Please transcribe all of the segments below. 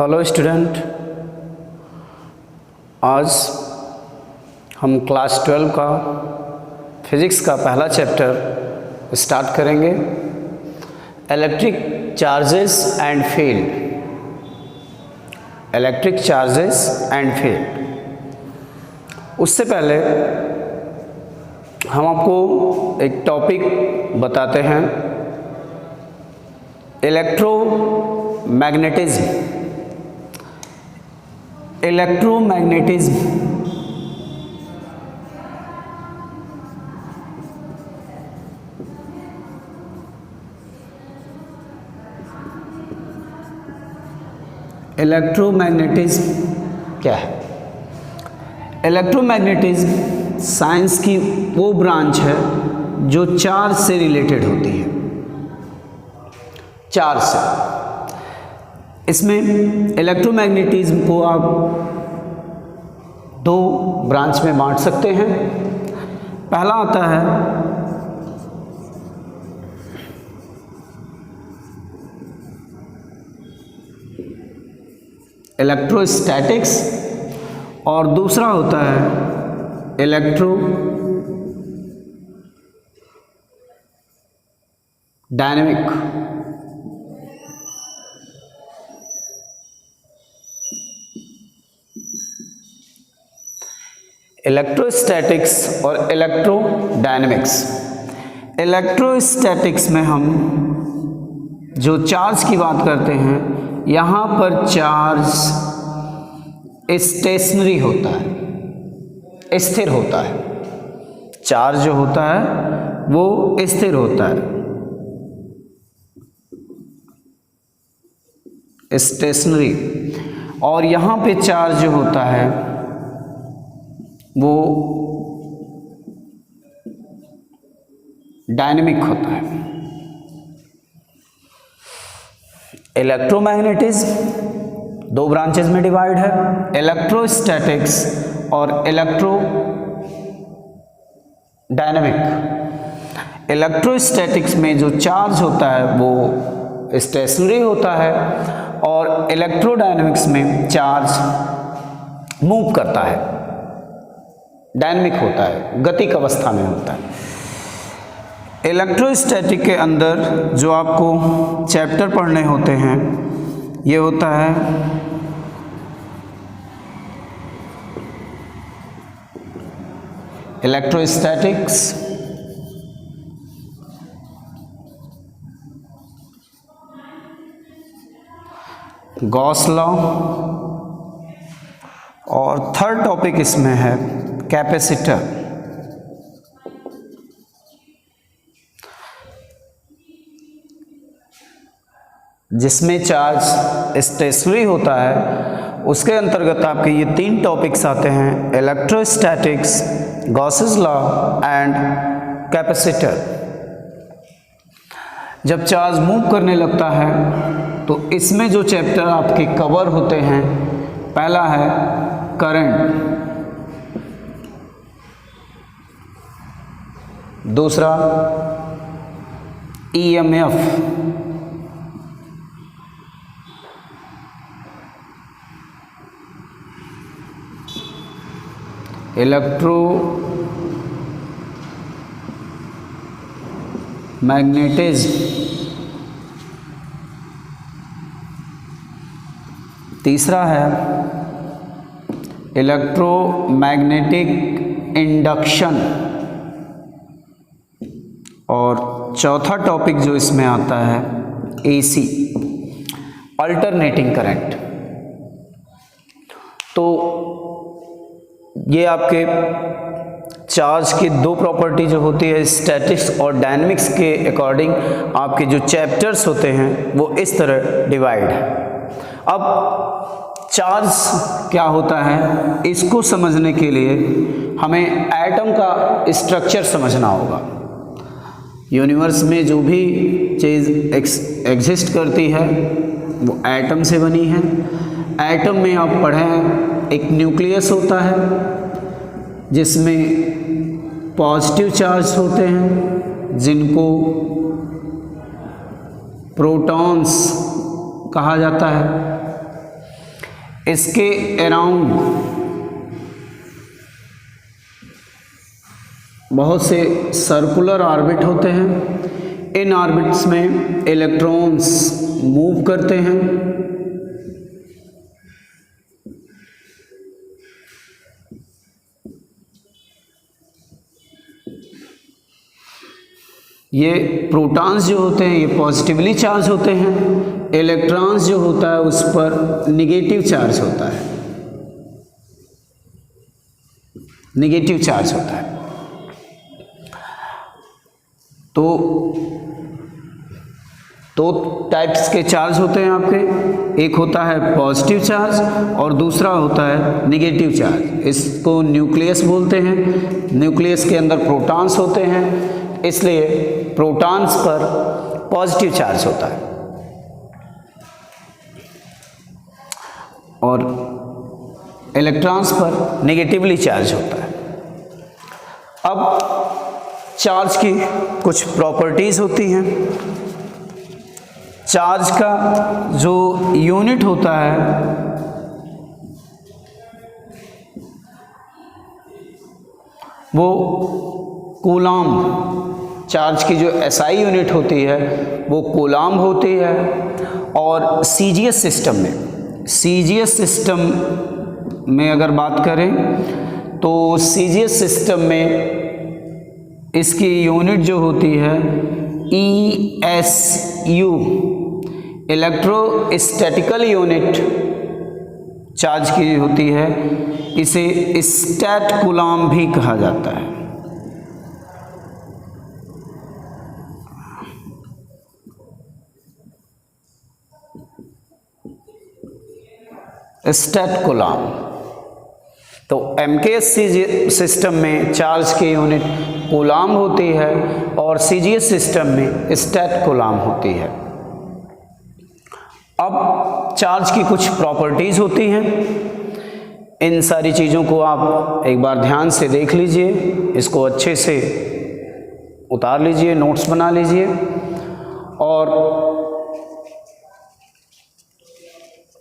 Hello student, आज हम class 12 का फिज़िक्स का पहला चैप्टर स्टार्ट करेंगे। Electric charges and field. Electric charges and field. उससे पहले हम आपको एक टॉपिक बताते हैं, इलेक्ट्रोमैग्नेटिज्म। इलेक्ट्रोमैग्नेटिज्म इलेक्ट्रोमैग्नेटिज्म क्या है? इलेक्ट्रोमैग्नेटिज्म साइंस की वो ब्रांच है जो चार्ज से रिलेटेड होती है। चार्ज से, इसमें इलेक्ट्रोमैग्नेटिज्म को आप दो ब्रांच में बांट सकते हैं। पहला आता है इलेक्ट्रोस्टैटिक्स और दूसरा होता है इलेक्ट्रोडायनेमिक। इलेक्ट्रोस्टैटिक्स और इलेक्ट्रोडायनेमिक्स। इलेक्ट्रोस्टैटिक्स में हम जो चार्ज की बात करते हैं, यहाँ पर चार्ज स्टेशनरी होता है, स्थिर होता है। चार्ज जो होता है वो स्थिर होता है, स्टेशनरी। और यहाँ पे चार्ज जो होता है वो डायनेमिक होता है। इलेक्ट्रोमैग्नेटिज्म दो ब्रांचेस में डिवाइड है, इलेक्ट्रोस्टैटिक्स और इलेक्ट्रोडायनेमिक। इलेक्ट्रोस्टैटिक्स में जो चार्ज होता है वो स्टेशनरी होता है और इलेक्ट्रोडायनेमिक्स में चार्ज मूव करता है, डायनेमिक होता है, गतिक अवस्था में होता है। इलेक्ट्रोस्टैटिक के अंदर जो आपको चैप्टर पढ़ने होते हैं, ये होता है इलेक्ट्रोस्टैटिक्स, गॉस लॉ, और थर्ड टॉपिक इसमें है कैपेसिटर। जिसमें चार्ज स्टेशनरी होता है, उसके अंतर्गत आपके ये तीन टॉपिक्स आते हैं, electrostatics, Gauss's law and capacitor. जब चार्ज मूव करने लगता है तो इसमें जो चैप्टर आपके कवर होते हैं, पहला है करंट, दूसरा ईएमएफ, इलेक्ट्रोमैग्नेटिज्म, तीसरा है इलेक्ट्रोमैग्नेटिक इंडक्शन, और चौथा टॉपिक जो इसमें आता है एसी, अल्टरनेटिंग करंट। तो ये आपके चार्ज की दो प्रॉपर्टी जो होती है, स्टैटिक्स और डायनेमिक्स के अकॉर्डिंग आपके जो चैप्टर्स होते हैं वो इस तरह डिवाइड है। अब चार्ज क्या होता है, इसको समझने के लिए हमें एटम का स्ट्रक्चर समझना होगा। यूनिवर्स में जो भी चीज़ एग्जिस्ट करती है वो एटम से बनी है। एटम में आप पढ़ें, एक न्यूक्लियस होता है जिसमें पॉजिटिव चार्ज होते हैं जिनको प्रोटॉन्स कहा जाता है, इसके अराउंड बहुत से सर्कुलर ऑर्बिट होते हैं। इन ऑर्बिट्स में इलेक्ट्रॉन्स मूव करते हैं। ये प्रोटॉन्स जो होते हैं ये पॉजिटिवली चार्ज होते हैं, इलेक्ट्रॉन्स जो होता है उस पर निगेटिव चार्ज होता है, निगेटिव चार्ज होता है। तो दो टाइप्स के चार्ज होते हैं आपके, एक होता है पॉजिटिव चार्ज और दूसरा होता है निगेटिव चार्ज। इसको न्यूक्लियस बोलते हैं। न्यूक्लियस के अंदर प्रोटॉन्स होते हैं, इसलिए प्रोटॉन्स पर पॉजिटिव चार्ज होता है और इलेक्ट्रॉन्स पर नेगेटिवली चार्ज होता है। अब चार्ज की कुछ प्रॉपर्टीज होती हैं। चार्ज का जो यूनिट होता है वो कूलॉम, चार्ज की जो एसआई यूनिट होती है वो कूलॉम होती है। और सीजीएस सिस्टम में अगर बात करें तो सीजीएस सिस्टम में इसकी यूनिट जो होती है ESU, इलेक्ट्रोस्टैटिकल यूनिट चार्ज की होती है। इसे स्टैट कूलॉम भी कहा जाता है। Stat coulomb. तो MKS सिस्टम में चार्ज की यूनिट कूलॉम होती है और CGS सिस्टम में स्टैट कूलॉम होती है। अब चार्ज की कुछ प्रॉपर्टीज होती हैं। इन सारी चीज़ों को आप एक बार ध्यान से देख लीजिए, इसको अच्छे से उतार लीजिए, नोट्स बना लीजिए। और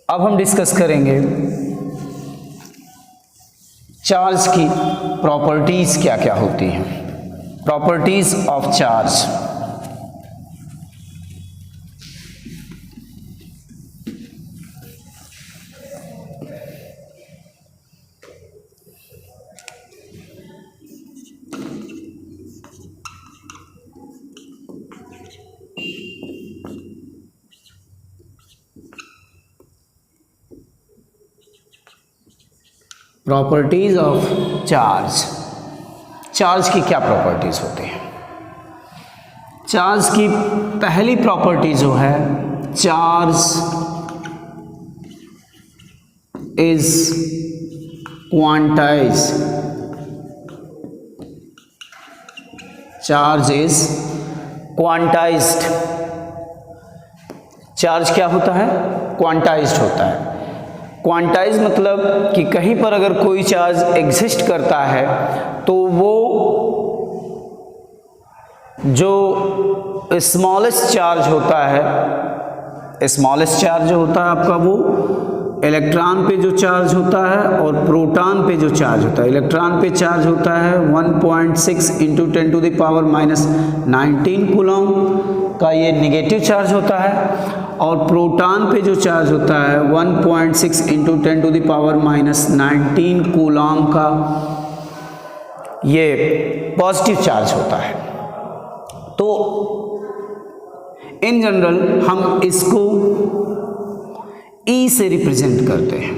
अब हम डिस्कस करेंगे चार्ज की प्रॉपर्टीज क्या क्या होती हैं। Properties of charge. Properties of charge. Charge की क्या प्रॉपर्टीज होती हैं? चार्ज की पहली प्रॉपर्टी जो है, charge is quantize. Charge is quantized. Charge क्या होता है? क्वांटाइज्ड होता है। क्वांटाइज मतलब कि कहीं पर अगर कोई चार्ज एग्जिस्ट करता है तो वो जो स्मॉलेस्ट चार्ज होता है, स्मॉलेस्ट चार्ज जो होता है आपका, वो इलेक्ट्रॉन पे जो चार्ज होता है और प्रोटॉन पे जो चार्ज होता है। इलेक्ट्रॉन पे चार्ज होता है 1.6 × 10⁻⁹ कूलॉम का, ये नेगेटिव चार्ज होता है। और प्रोटॉन पे जो चार्ज होता है 1.6 × 10⁻⁹ कूलॉम का, ये पॉजिटिव चार्ज होता है। तो इन जनरल हम इसको E से रिप्रेजेंट करते हैं।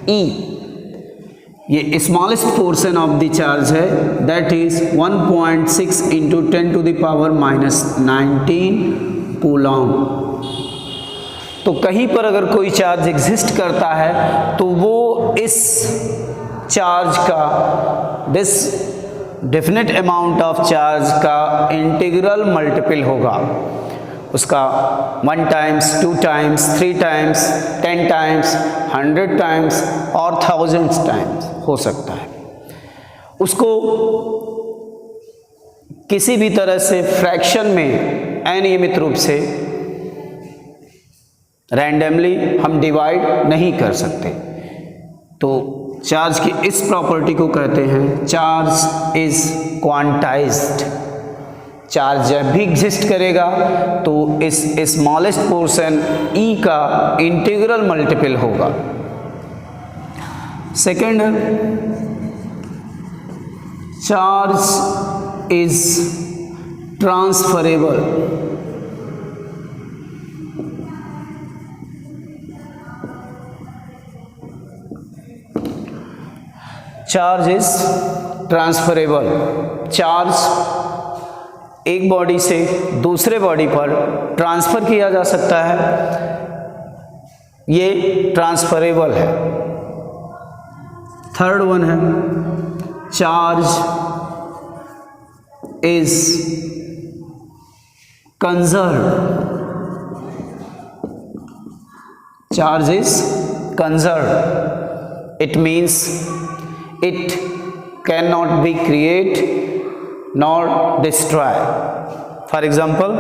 E ये smallest portion of the charge है, दैट इज 1.6 × 10⁻⁹ कूलॉम। तो कहीं पर अगर कोई चार्ज एग्जिस्ट करता है तो वो इस चार्ज का, this definite amount of charge का इंटीग्रल मल्टीपल होगा। उसका 1 times, 2 times, 3 times, 10 times, 100 times और 1000 टाइम्स हो सकता है। उसको किसी भी तरह से फ्रैक्शन में अनियमित रूप से रैंडमली हम डिवाइड नहीं कर सकते। तो चार्ज की इस प्रॉपर्टी को कहते हैं चार्ज इज क्वांटाइज्ड। चार्ज जब भी एग्जिस्ट करेगा तो इस स्मॉलेस्ट पोर्शन E का इंटीग्रल मल्टीपल होगा। सेकेंड है charge is transferable. Charge is transferable. Charge एक बॉडी से दूसरे बॉडी पर ट्रांसफर किया जा सकता है, ये ट्रांसफरेबल है। थर्ड वन है charge is conserved. Charge is conserved, it means it cannot be create nor destroy। For example,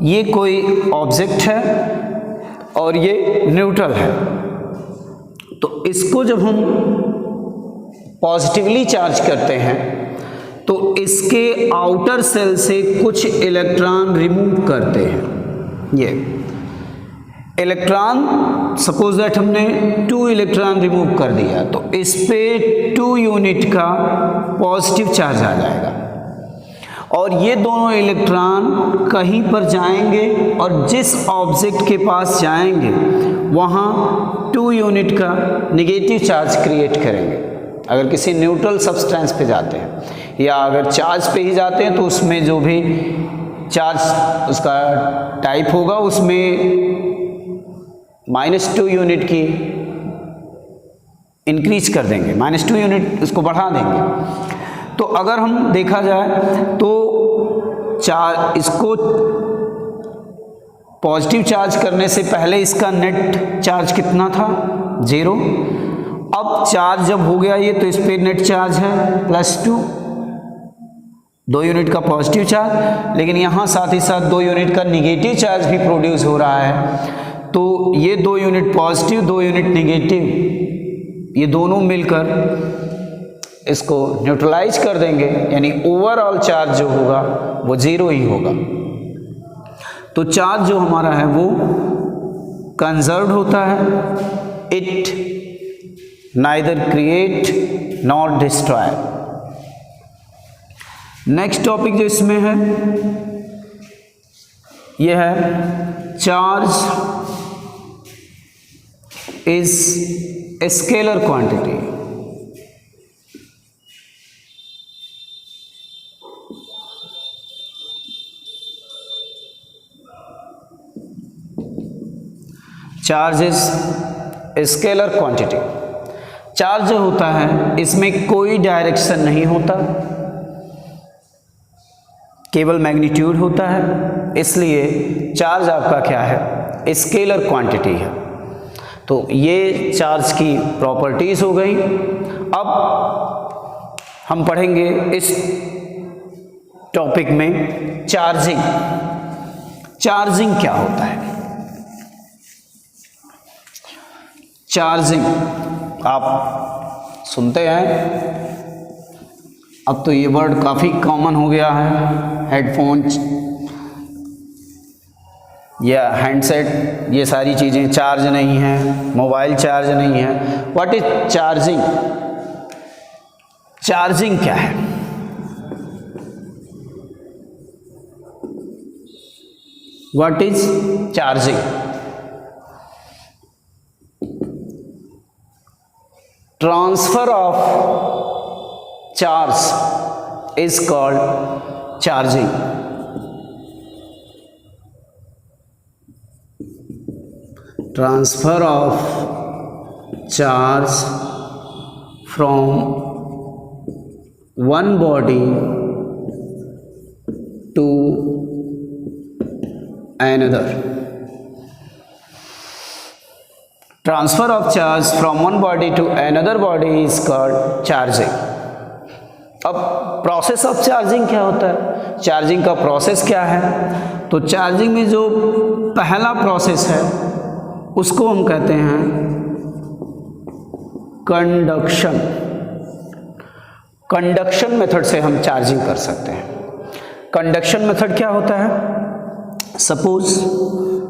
ये कोई ऑब्जेक्ट है और ये न्यूट्रल है, तो इसको जब हम पॉजिटिवली चार्ज करते हैं तो इसके आउटर सेल से कुछ इलेक्ट्रॉन रिमूव करते हैं। ये इलेक्ट्रॉन सपोज दैट हमने 2 इलेक्ट्रॉन रिमूव कर दिया तो इस पे 2 यूनिट का पॉजिटिव चार्ज आ जाएगा और ये दोनों इलेक्ट्रॉन कहीं पर जाएंगे और जिस ऑब्जेक्ट के पास जाएंगे वहाँ 2 यूनिट का नेगेटिव चार्ज क्रिएट करेंगे। अगर किसी न्यूट्रल सब्सटेंस पे जाते हैं या अगर चार्ज पे ही जाते हैं तो उसमें जो भी चार्ज उसका टाइप होगा उसमें -2 यूनिट की इंक्रीज कर देंगे, -2 यूनिट उसको बढ़ा देंगे। तो अगर हम देखा जाए तो इसको पॉजिटिव चार्ज करने से पहले इसका नेट चार्ज कितना था 0। अब चार्ज जब हो गया ये तो इस पे नेट चार्ज है +2, 2 यूनिट का पॉजिटिव चार्ज, लेकिन यहाँ साथ ही साथ 2 यूनिट का निगेटिव चार्ज भी प्रोड्यूस हो रहा है। तो ये 2 यूनिट पॉजिटिव 2 यूनिट नेगेटिव ये दोनों मिलकर इसको न्यूट्रलाइज कर देंगे, यानी ओवरऑल चार्ज जो होगा वो 0 ही होगा। तो चार्ज जो हमारा है वो कंजर्व्ड होता है, it neither create not destroy. Next topic जो इसमें है यह है charge is a scalar quantity। Charge is scalar quantity. Charge जो होता है इसमें कोई डायरेक्शन नहीं होता, केवल मैग्नीट्यूड होता है, इसलिए चार्ज आपका क्या है स्केलर क्वांटिटी है। तो ये चार्ज की प्रॉपर्टीज हो गई। अब हम पढ़ेंगे इस टॉपिक में चार्जिंग। चार्जिंग क्या होता है? चार्जिंग आप सुनते हैं, अब तो ये वर्ड काफ़ी कॉमन हो गया है, हेडफोन या हैंडसेट, ये सारी चीज़ें चार्ज नहीं हैं, मोबाइल चार्ज नहीं है। What is charging? चार्जिंग क्या है? What is charging? Transfer of charge is called charging. Transfer of charge from one body to another। Transfer of charge from one body to another body is called charging। अब process of charging क्या होता है? Charging का process क्या है? तो charging में जो पहला प्रोसेस है उसको हम कहते हैं कंडक्शन, कंडक्शन मेथड से हम चार्जिंग कर सकते हैं। कंडक्शन मेथड क्या होता है? सपोज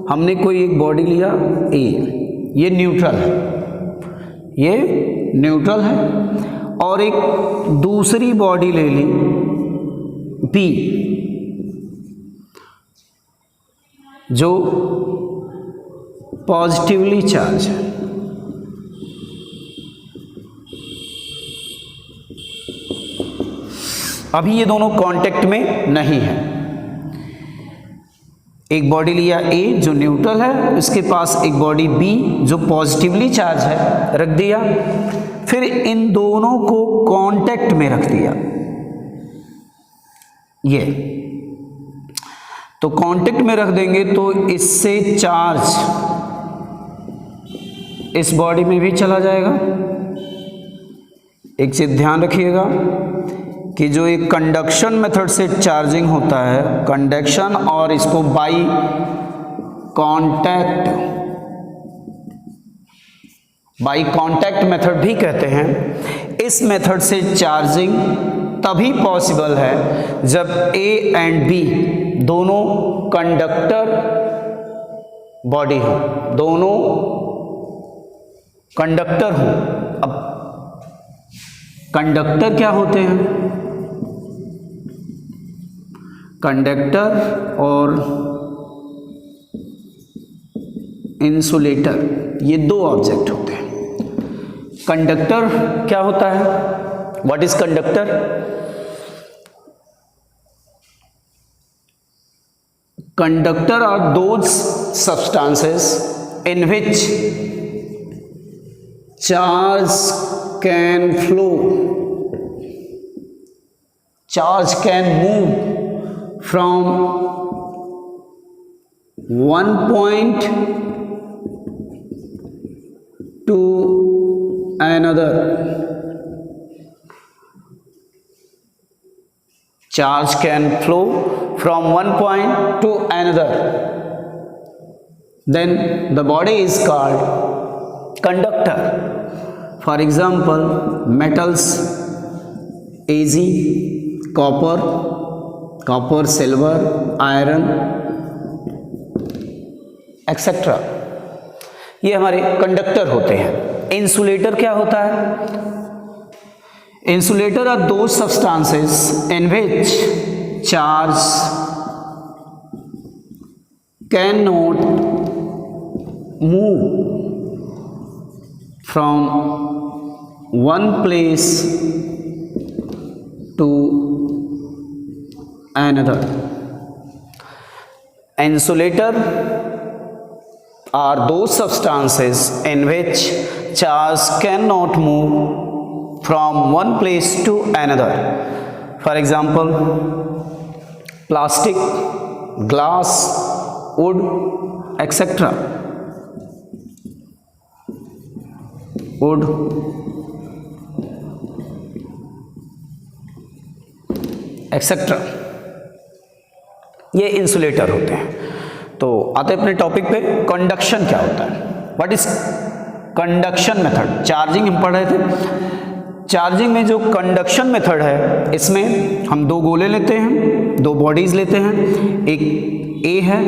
हमने कोई एक बॉडी लिया ए, ये न्यूट्रल है, ये न्यूट्रल है, और एक दूसरी बॉडी ले ली बी जो पॉजिटिवली चार्ज है। अभी ये दोनों कांटेक्ट में नहीं है। एक बॉडी लिया ए जो न्यूट्रल है, उसके पास एक बॉडी बी जो पॉजिटिवली चार्ज है, रख दिया, फिर इन दोनों को कांटेक्ट में रख दिया। ये तो कांटेक्ट में रख देंगे तो इससे चार्ज इस बॉडी में भी चला जाएगा। एक चीज ध्यान रखिएगा कि जो एक कंडक्शन मेथड से चार्जिंग होता है, कंडक्शन, और इसको बाई कांटेक्ट मेथड भी कहते हैं। इस मेथड से चार्जिंग तभी पॉसिबल है जब ए एंड बी दोनों कंडक्टर बॉडी हो, दोनों कंडक्टर हो। अब कंडक्टर क्या होते हैं? कंडक्टर और इंसुलेटर, ये दो ऑब्जेक्ट होते हैं। कंडक्टर क्या होता है? What is conductor? Conductor are those substances in which charge can flow, charge can move from one point to another. Charge can flow from one point to another. Then the body is called conductor. For example, metals Ag, copper, silver, iron, etc. ये हमारे conductor होते हैं। Insulator क्या होता है? Insulator are those substances in which charge cannot move from one place to another. Insulator are those substances in which charge cannot move from one place to another. For example, plastic, glass, wood, etc. Wood, etc. ये insulator होते हैं। तो आते अपने topic पे, conduction क्या होता है? What is conduction method? Charging हम पढ़ रहे थे। चार्जिंग में जो कंडक्शन मेथड है, इसमें हम दो गोले लेते हैं, दो बॉडीज लेते हैं। एक ए है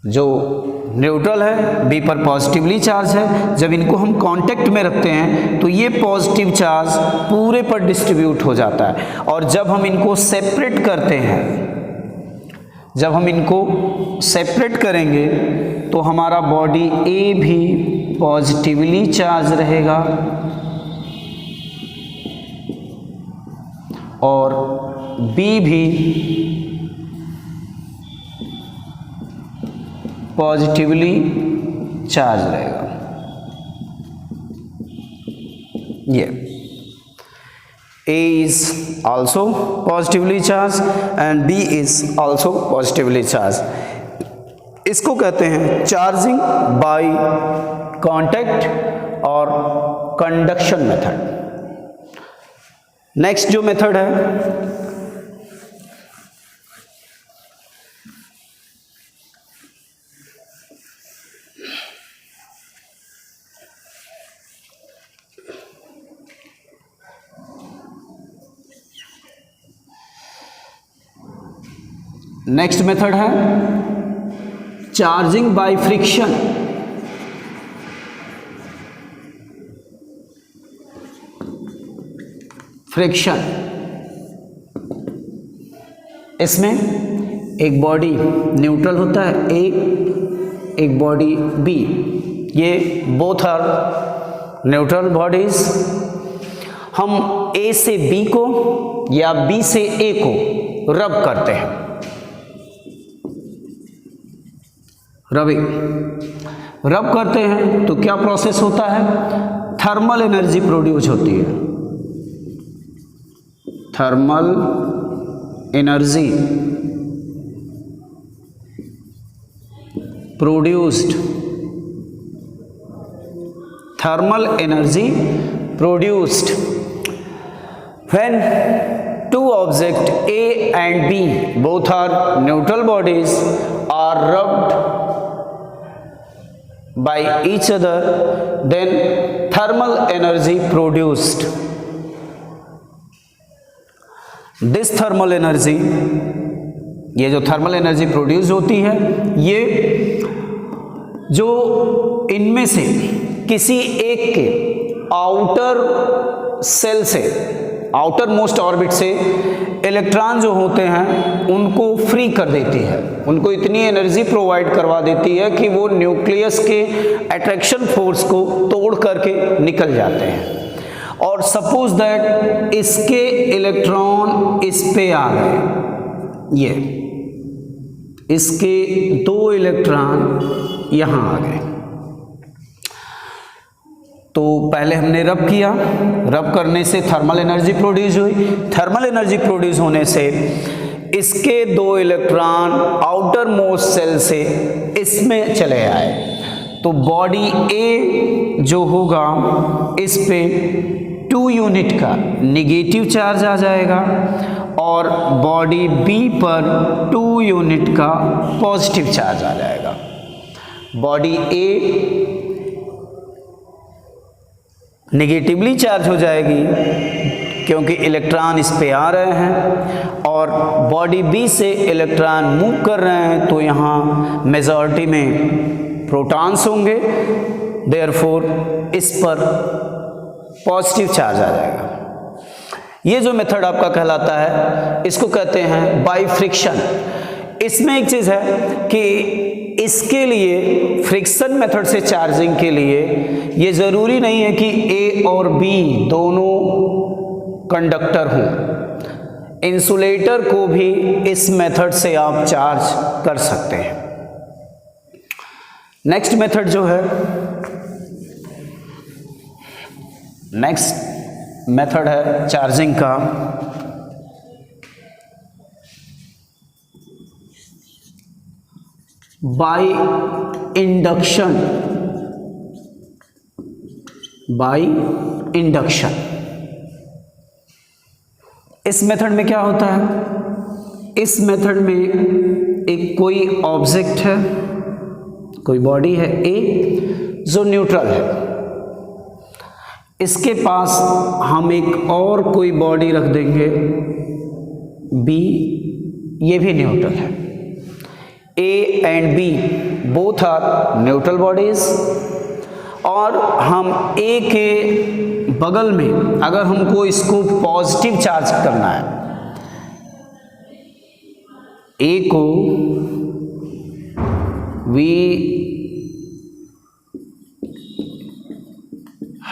जो न्यूट्रल है, बी पर पॉजिटिवली चार्ज है। जब इनको हम कांटेक्ट में रखते हैं तो ये पॉजिटिव चार्ज पूरे पर डिस्ट्रीब्यूट हो जाता है। और जब हम इनको सेपरेट करते हैं, जब हम इनको सेपरेट करेंगे तो हमारा बॉडी ए भी पॉजिटिवली चार्ज रहेगा और बी भी पॉजिटिवली चार्ज रहेगा। ये A is also positively charged and B is also positively charged। इसको कहते हैं चार्जिंग बाय कांटेक्ट और कंडक्शन मेथड। नेक्स्ट जो मेथड है नेक्स्ट मेथड है चार्जिंग बाय फ्रिक्शन। फ्रिक्शन, इसमें एक बॉडी न्यूट्रल होता है ए, एक बॉडी बी, ये बोथ आर न्यूट्रल बॉडीज। हम ए से बी को या बी से ए को रब करते हैं, रब करते हैं तो क्या प्रोसेस होता है, थर्मल एनर्जी प्रोड्यूस होती है, thermal energy produced, thermal energy produced when two objects A and B both are neutral bodies are rubbed by each other, then thermal energy produced. This thermal energy, ये जो thermal energy produce होती है, ये जो इनमें से किसी एक के आउटर सेल से, आउटर मोस्ट ऑर्बिट से इलेक्ट्रॉन जो होते हैं उनको फ्री कर देती है, उनको इतनी एनर्जी प्रोवाइड करवा देती है कि वो न्यूक्लियस के अट्रैक्शन फोर्स को तोड़ करके निकल जाते हैं। और सपोज दैट इसके इलेक्ट्रॉन इस पे आ गए, ये इसके 2 इलेक्ट्रॉन यहां आ गए, तो पहले हमने रब किया, रब करने से थर्मल एनर्जी प्रोड्यूस हुई, थर्मल एनर्जी प्रोड्यूस होने से इसके 2 इलेक्ट्रॉन आउटर मोस्ट सेल से इसमें चले आए, तो बॉडी ए जो होगा इस पे 2 यूनिट का निगेटिव चार्ज आ जाएगा और बॉडी बी पर 2 यूनिट का पॉजिटिव चार्ज आ जाएगा। बॉडी ए नेगेटिवली चार्ज हो जाएगी क्योंकि इलेक्ट्रॉन इस पे आ रहे हैं, और बॉडी बी से इलेक्ट्रॉन मूव कर रहे हैं तो यहाँ मेजॉरिटी में प्रोटॉन्स होंगे, देयरफॉर इस पर पॉजिटिव चार्ज आ जाएगा। ये जो मेथड आपका कहलाता है इसको कहते हैं बाय फ्रिक्शन। इसमें एक चीज़ है कि इसके लिए फ्रिक्शन मेथड से चार्जिंग के लिए ये ज़रूरी नहीं है कि ए और बी दोनों कंडक्टर हों, इंसुलेटर को भी इस मेथड से आप चार्ज कर सकते हैं। नेक्स्ट मेथड जो है, नेक्स्ट मेथड है चार्जिंग का बाय इंडक्शन। बाय इंडक्शन, इस मेथड में क्या होता है, इस मेथड में एक कोई ऑब्जेक्ट है, कोई बॉडी है ए जो न्यूट्रल है, इसके पास हम एक और कोई बॉडी रख देंगे बी, ये भी न्यूट्रल है। A and B both are neutral bodies, और हम ए के बगल में अगर हमको इसको पॉजिटिव चार्ज करना है, ए को we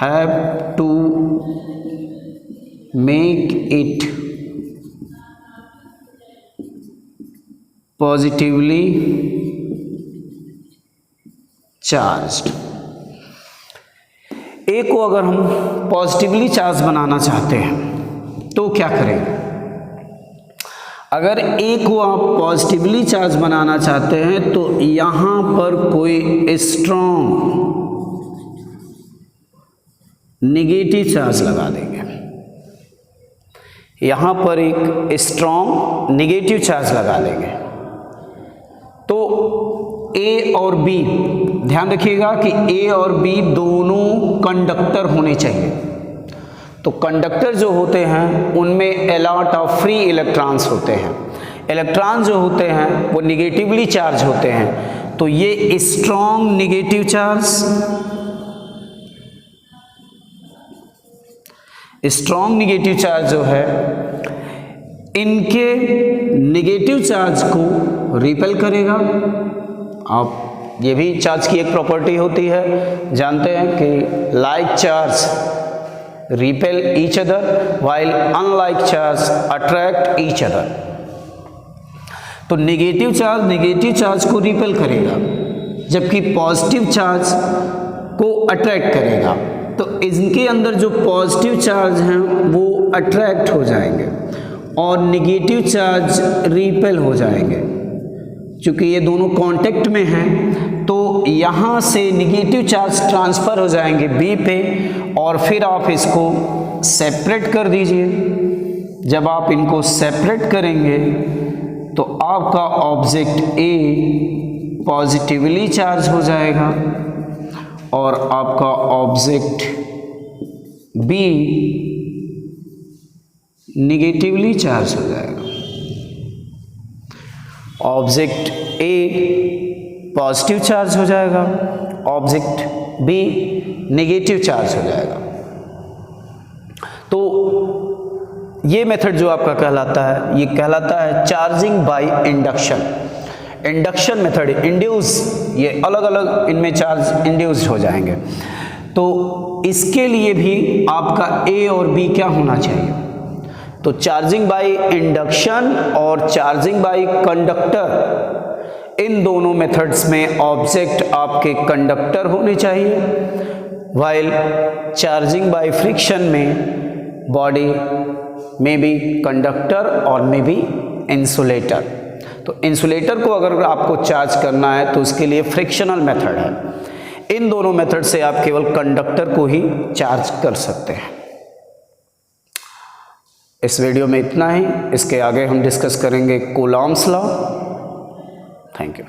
have to make it positively charged. A को अगर हम पॉजिटिवली चार्ज बनाना चाहते हैं तो क्या करेंगे, अगर ए को आप पॉजिटिवली चार्ज बनाना चाहते हैं तो यहां पर कोई स्ट्रॉन्ग नेगेटिव चार्ज लगा देंगे, यहां पर एक स्ट्रॉन्ग नेगेटिव चार्ज लगा देंगे। तो ए और बी, ध्यान रखिएगा कि ए और बी दोनों कंडक्टर होने चाहिए। तो कंडक्टर जो होते हैं उनमें अलॉट ऑफ फ्री इलेक्ट्रॉन्स होते हैं, इलेक्ट्रॉन जो होते हैं वो निगेटिवली चार्ज होते हैं, तो ये strong negative charge, strong negative charge जो है इनके निगेटिव चार्ज को रिपेल करेगा। आप ये भी चार्ज की एक प्रॉपर्टी होती है, जानते हैं कि like charge repel each other while unlike charge attract each other. तो निगेटिव चार्ज को रिपेल करेगा, जबकि पॉजिटिव चार्ज को अट्रैक्ट करेगा। तो इनके अंदर जो पॉजिटिव चार्ज हैं वो अट्रैक्ट हो जाएंगे और निगेटिव चार्ज रिपेल हो जाएंगे। चूँकि ये दोनों कांटेक्ट में हैं तो यहाँ से निगेटिव चार्ज ट्रांसफ़र हो जाएंगे बी पे, और फिर आप इसको सेपरेट कर दीजिए। जब आप इनको सेपरेट करेंगे तो आपका ऑब्जेक्ट ए पॉजिटिवली चार्ज हो जाएगा और आपका ऑब्जेक्ट बी निगेटिवली चार्ज हो जाएगा। ऑब्जेक्ट ए पॉजिटिव चार्ज हो जाएगा, ऑब्जेक्ट बी नेगेटिव चार्ज हो जाएगा। तो ये मेथड जो आपका कहलाता है, ये कहलाता है charging by induction. Induction method, induce, ये अलग अलग इनमें चार्ज इंड्यूस्ड हो जाएंगे। तो इसके लिए भी आपका ए और बी क्या होना चाहिए? तो चार्जिंग बाय इंडक्शन और चार्जिंग बाय कंडक्टर, इन दोनों मेथड्स में ऑब्जेक्ट आपके कंडक्टर होने चाहिए, वाइल चार्जिंग बाय फ्रिक्शन में बॉडी में बी कंडक्टर और में बी इंसुलेटर। तो इंसुलेटर को अगर आपको चार्ज करना है तो उसके लिए फ्रिक्शनल मेथड है। इन दोनों मेथड से आप केवल कंडक्टर को ही चार्ज कर सकते हैं। इस वीडियो में इतना ही, इसके आगे हम डिस्कस करेंगे कूलॉम्स लॉ। Thank you.